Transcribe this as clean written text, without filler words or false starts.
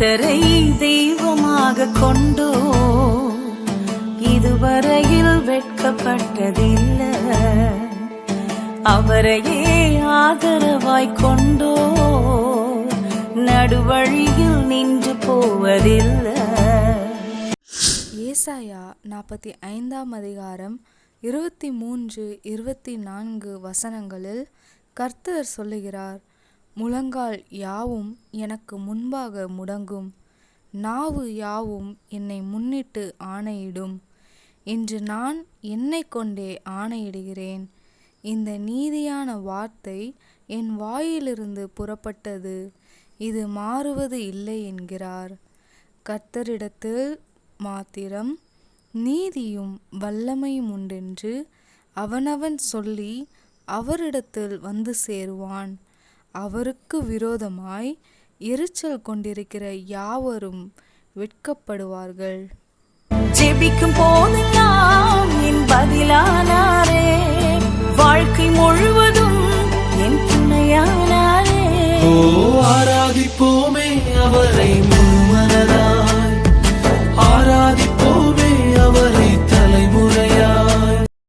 கர்த்தரை தெய்வமாக கொண்டோ இதுவரையில் வெட்கப்பட்டதில்லை. அவரையே ஆதரவாய் கொண்டோ நடுவழியில் நின்று போவதில்லை. ஏசாயா 45 அதிகாரம் 23-24 வசனங்களில் கர்த்தர் சொல்லுகிறார், முழங்கால் யாவும் எனக்கு முன்பாக முடங்கும், நாவு யாவும் என்னை முன்னிட்டு ஆணையிடும். இன்று நான் என்னை கொண்டே ஆணையிடுகிறேன், இந்த நீதியான வார்த்தை என் வாயிலிருந்து புறப்பட்டது, இது மாறுவது இல்லை என்கிறார். கர்த்தரிடத்தில் மாத்திரம் நீதியும் வல்லமையும் உண்டென்று அவனவன் சொல்லி அவரிடத்தில் வந்து சேருவான். அவருக்கு விரோதமாய் எரிச்சல் கொண்டிருக்கிற யாவரும் வெட்கப்படுவார்கள். ஜெபிக்கும் போதெல்லாம் என் பதிலானாரே, வாழ்க்கை முழுவதும் என் துணையானாரே.